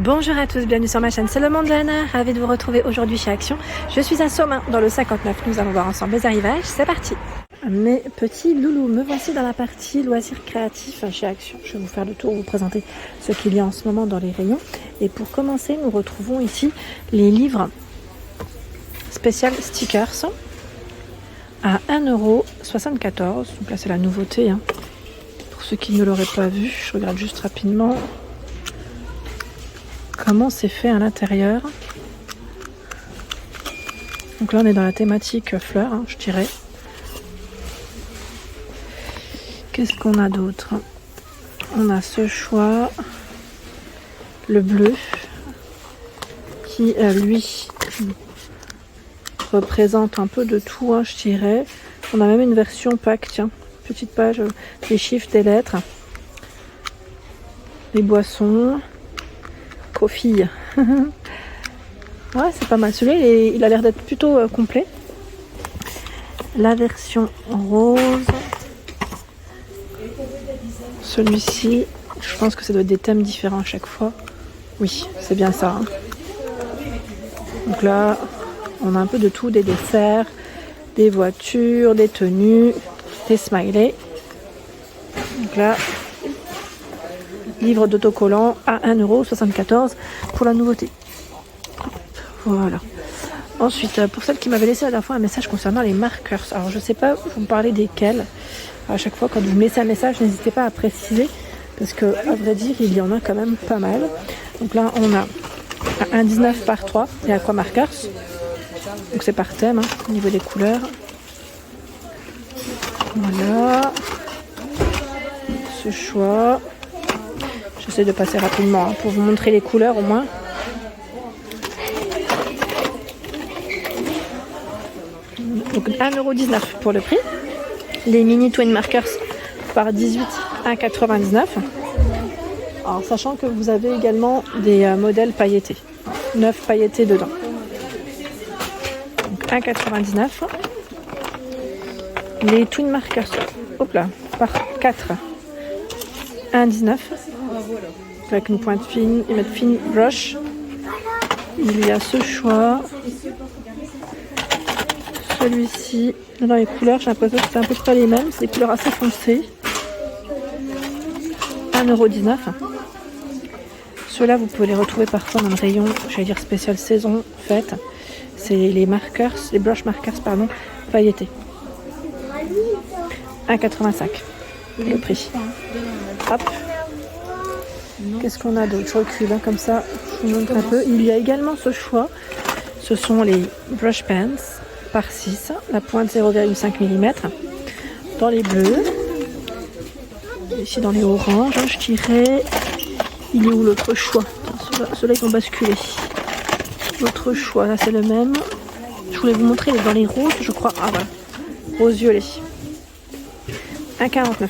Bonjour à tous, bienvenue sur ma chaîne, c'est le monde de Anna, ravie de vous retrouver aujourd'hui chez Action. Je suis à Somain, dans le 59, nous allons voir ensemble les arrivages, c'est parti. Mes petits loulous, me voici dans la partie loisirs créatifs chez Action. Je vais vous faire le tour, vous présenter ce qu'il y a en ce moment dans les rayons. Et pour commencer, nous retrouvons ici les livres spécial stickers à 1,74 €. Donc là c'est la nouveauté, hein. Pour ceux qui ne l'auraient pas vu, je regarde juste rapidement comment c'est fait à l'intérieur. Donc là on est dans la thématique fleurs, hein, je dirais. Qu'est-ce qu'on a d'autre? On a ce choix, le bleu, qui lui représente un peu de tout, hein, je dirais. On a même une version pack, tiens, petite page, des chiffres, des lettres, les boissons, coffee. Ouais, c'est pas mal. Celui-là, il a l'air d'être plutôt complet. La version rose. Celui-ci, je pense que ça doit être des thèmes différents à chaque fois. Oui, c'est bien ça, hein. Donc là, on a un peu de tout, des desserts, des voitures, des tenues, des smileys. Donc là, livre d'autocollants à 1,74 € pour la nouveauté. Voilà. Ensuite, pour celle qui m'avait laissé la dernière fois un message concernant les marqueurs. Alors je sais pas, vous me parlez desquels. À chaque fois, quand vous me laissez un message, n'hésitez pas à préciser. Parce que, à vrai dire, il y en a quand même pas mal. Donc là, on a 1,19 par 3 et Aqua Markers. Donc c'est par thème, hein, au niveau des couleurs. Voilà. Ce choix. J'essaie de passer rapidement, hein, pour vous montrer les couleurs au moins. Donc 1,19 € pour le prix. Les mini twin markers par 18 à 99. Alors sachant que vous avez également des modèles pailletés. 9 pailletés dedans. Donc 1,99 €. Les twin markers, hop là, par 4. 1,19 €. Avec une pointe fine, ils mettent fine brush. Il y a ce choix. Celui-ci, dans les couleurs, j'ai l'impression que c'est à peu près les mêmes. C'est des couleurs assez foncées. 1,19 €. Ceux-là, vous pouvez les retrouver parfois dans le rayon, j'allais dire spécial saison, fête. C'est les markers, les brush markers, pardon, pailletés. 1,85 € le prix. Hop. Qu'est-ce qu'on a d'autre? Je recule, hein, comme ça, je vous montre un peu. Il y a également ce choix. Ce sont les brush pens par 6, la pointe 0,5 mm. Dans les bleus. Ici dans les oranges, hein, je dirais. Il est où l'autre choix? Ceux-là, ils ont basculé. L'autre choix, là c'est le même. Je voulais vous montrer dans les roses, je crois. Ah voilà. Rose violet. 1,49 €.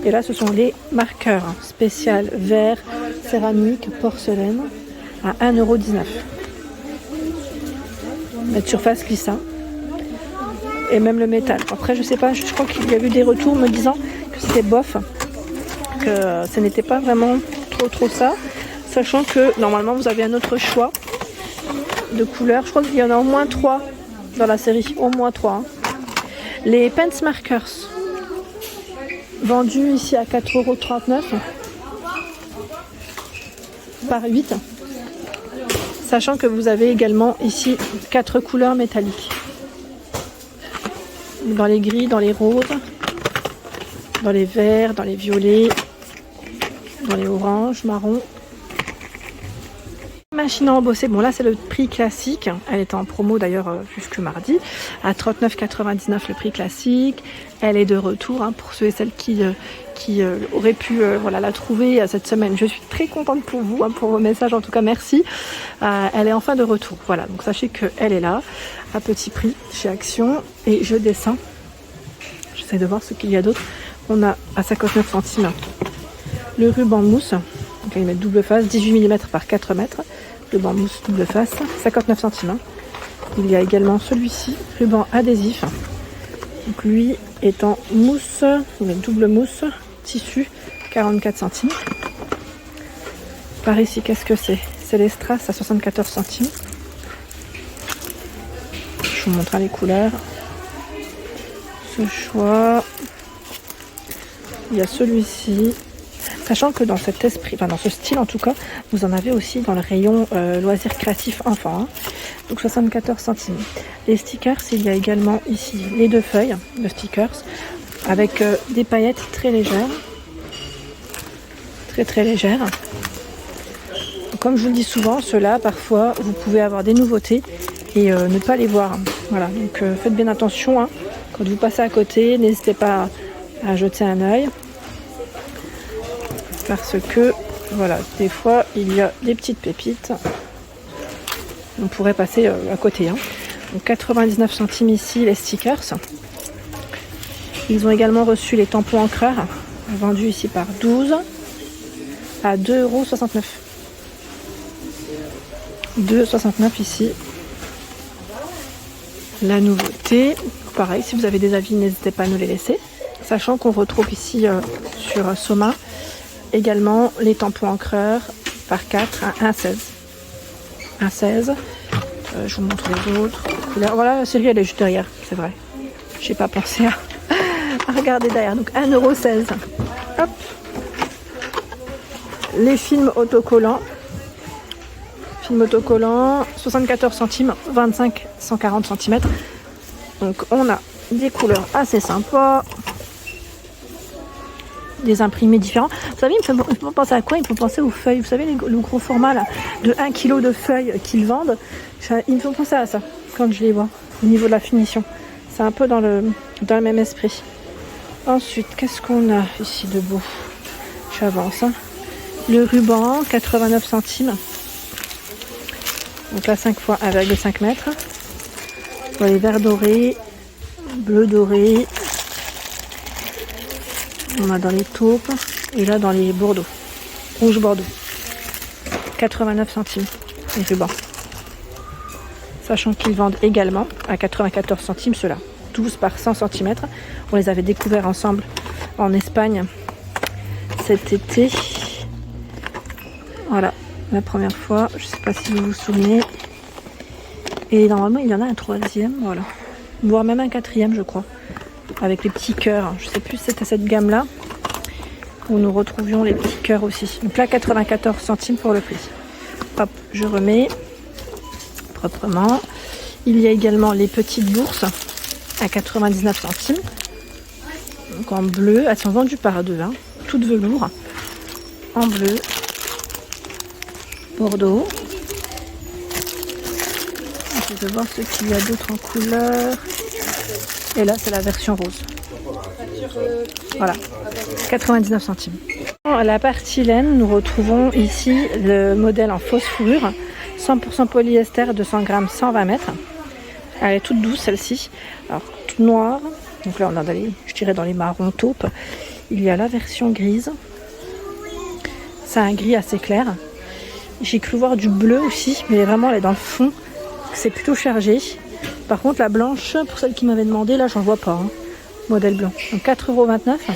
Et là, ce sont les marqueurs, hein, spécial vert, céramique, porcelaine, à 1,19 €. La surface glissant. Et même le métal. Après, je sais pas, je crois qu'il y a eu des retours me disant que c'était bof, que ce n'était pas vraiment trop ça. Sachant que normalement, vous avez un autre choix de couleurs. Je crois qu'il y en a au moins 3 dans la série. Au moins 3. Hein. Les pens markers. Vendu ici à 4,39 € par 8. Sachant que vous avez également ici 4 couleurs métalliques. Dans les gris, dans les roses, dans les verts, dans les violets, dans les oranges, marron. Machine à embosser, bon là c'est le prix classique, elle est en promo d'ailleurs jusque mardi, à 39,99 € le prix classique. Elle est de retour, hein, pour ceux et celles qui auraient pu voilà, la trouver cette semaine. Je suis très contente pour vous, hein, pour vos messages, en tout cas merci. Elle est enfin de retour, voilà, donc sachez qu'elle est là, à petit prix chez Action. Et je descends, j'essaie de voir ce qu'il y a d'autre. On a à 59 centimes le ruban mousse, donc là ils mettent double face, 18 mm par 4 mètres. Ruban mousse double face, 59 centimes. Il y a également celui-ci, ruban adhésif. Donc lui est en mousse, il met double mousse, tissu, 44 centimes. Par ici, qu'est-ce que c'est? C'est les strass à 74 centimes. Je vous montre les couleurs. Ce choix. Il y a celui-ci. Sachant que dans cet esprit, enfin dans ce style en tout cas, vous en avez aussi dans le rayon loisirs créatifs enfants. Hein. Donc 74 centimes. Les stickers, il y a également ici les 2 feuilles de stickers avec des paillettes très légères. Très légères. Comme je vous le dis souvent, ceux-là, parfois, vous pouvez avoir des nouveautés et ne pas les voir. Voilà, donc faites bien attention. Hein. Quand vous passez à côté, n'hésitez pas à jeter un œil. Parce que, voilà, des fois, il y a des petites pépites. On pourrait passer à côté. Hein. Donc 99 centimes ici, les stickers. Ils ont également reçu les tampons encreurs, vendus ici par 12 à 2,69 €. 2,69 € ici. La nouveauté, pareil, si vous avez des avis, n'hésitez pas à nous les laisser. Sachant qu'on retrouve ici sur Soma également les tampons encreurs par 4 à 1,16 €. 1,16 €. Je vous montre les autres couleurs. Voilà, la série elle est juste derrière, c'est vrai. J'ai pas pensé à regarder derrière. Donc 1,16 €. Hop. Les films autocollants. Film autocollant, 74 centimes, 25, 140 cm. Donc on a des couleurs assez sympas. Des imprimés différents. Vous savez, il me fait penser à quoi? Il me fait penser aux feuilles. Vous savez, le gros format là, de 1 kg de feuilles qu'ils vendent. Il me fait penser à ça quand je les vois, au niveau de la finition. C'est un peu dans le même esprit. Ensuite, qu'est-ce qu'on a ici de beau? J'avance. Hein. Le ruban, 89 centimes. Donc là, 5 fois 1,5 m. Pour les verts dorés, bleu doré. On a dans les taupes et là dans les bordeaux. Rouge bordeaux. 89 centimes les rubans. Sachant qu'ils vendent également à 94 centimes ceux-là. 12 par 100 cm. On les avait découverts ensemble en Espagne cet été. Voilà, la première fois. Je ne sais pas si vous vous souvenez. Et normalement, il y en a un 3e, voilà. Voire même un 4e, je crois. Avec les petits cœurs. Je ne sais plus si c'était cette gamme-là où nous retrouvions les petits cœurs aussi. Donc là, 94 centimes pour le prix. Hop, je remets proprement. Il y a également les petites bourses à 99 centimes. Donc en bleu. Elles sont vendues par 2, hein. Toutes velours. En bleu. Bordeaux. Je vais voir ce qu'il y a d'autre en couleur. Et là, c'est la version rose. Voilà, 99 centimes. À la partie laine, nous retrouvons ici le modèle en fausse fourrure. 100% polyester, 200 grammes, 120 mètres. Elle est toute douce, celle-ci. Alors, toute noire. Donc là, on a je dirais dans les marrons taupes. Il y a la version grise. C'est un gris assez clair. J'ai cru voir du bleu aussi, mais vraiment, elle est dans le fond. C'est plutôt chargé. Par contre, la blanche, pour celle qui m'avait demandé, là, j'en vois pas. Hein. Modèle blanc. Donc 4,29 €.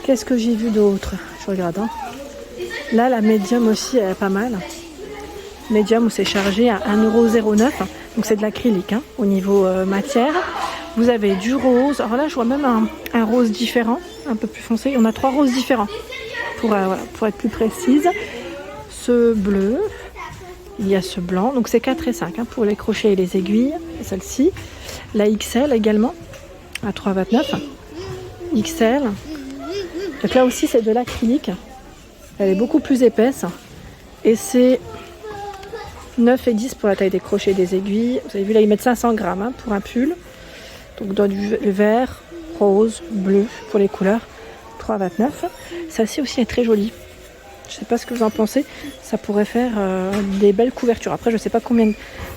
Qu'est-ce que j'ai vu d'autre? Je regarde. Hein. Là, la médium aussi, elle est pas mal. Médium où c'est chargé à 1,09 €. Donc c'est de l'acrylique hein, au niveau matière. Vous avez du rose. Alors là, je vois même un rose différent, un peu plus foncé. On a 3 roses différents pour être plus précise. Ce bleu. Il y a ce blanc, donc c'est 4 et 5 hein, pour les crochets et les aiguilles. Celle-ci, la XL également à 3,29 €. XL. Donc là aussi c'est de l'acrylique. Elle est beaucoup plus épaisse et c'est 9 et 10 pour la taille des crochets et des aiguilles. Vous avez vu là ils mettent 500 grammes hein, pour un pull. Donc dans du vert, rose, bleu pour les couleurs. 3,29 €. Celle-ci aussi est très jolie. Je ne sais pas ce que vous en pensez. Ça pourrait faire des belles couvertures. Après, je ne sais pas combien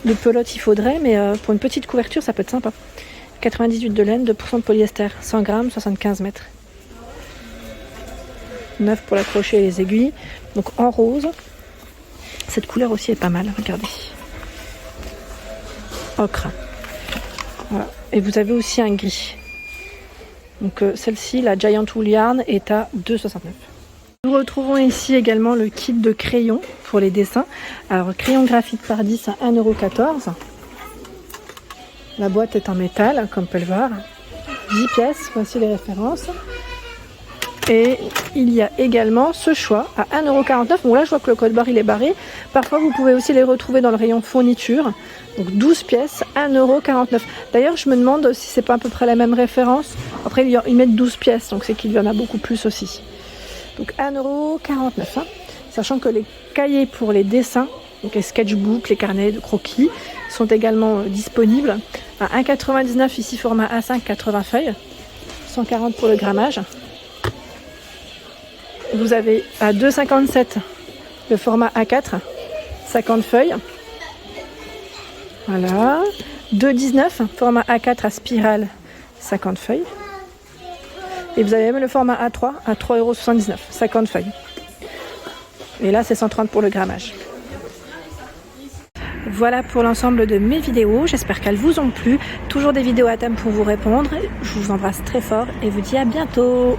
de pelotes il faudrait, mais pour une petite couverture, ça peut être sympa. 98 de laine, 2% de polyester, 100 grammes, 75 mètres. 9 pour l'accrocher et les aiguilles. Donc en rose. Cette couleur aussi est pas mal. Regardez. Ocre. Voilà. Et vous avez aussi un gris. Donc celle-ci, la Giant Wool Yarn, est à 2,69 €. Nous retrouvons ici également le kit de crayons pour les dessins. Alors, crayon graphite par 10 à 1,14 €. La boîte est en métal, comme on peut le voir. 10 pièces, voici les références. Et il y a également ce choix à 1,49 €. Bon là je vois que le code barre il est barré. Parfois vous pouvez aussi les retrouver dans le rayon fourniture. Donc 12 pièces, 1,49 €. D'ailleurs je me demande si c'est pas à peu près la même référence. Après ils mettent 12 pièces, donc c'est qu'il y en a beaucoup plus aussi. Donc 1,49 €. Hein. Sachant que les cahiers pour les dessins, donc les sketchbooks, les carnets de croquis, sont également disponibles à 1,99 € ici format A5, 80 feuilles. 140 pour le grammage. Vous avez à 2,57 € le format A4, 50 feuilles. Voilà. 2,19 € format A4 à spirale, 50 feuilles. Et vous avez même le format A3 à 3,79 €, 50 feuilles. Et là, c'est 130 pour le grammage. Voilà pour l'ensemble de mes vidéos. J'espère qu'elles vous ont plu. Toujours des vidéos à thème pour vous répondre. Je vous embrasse très fort et vous dis à bientôt.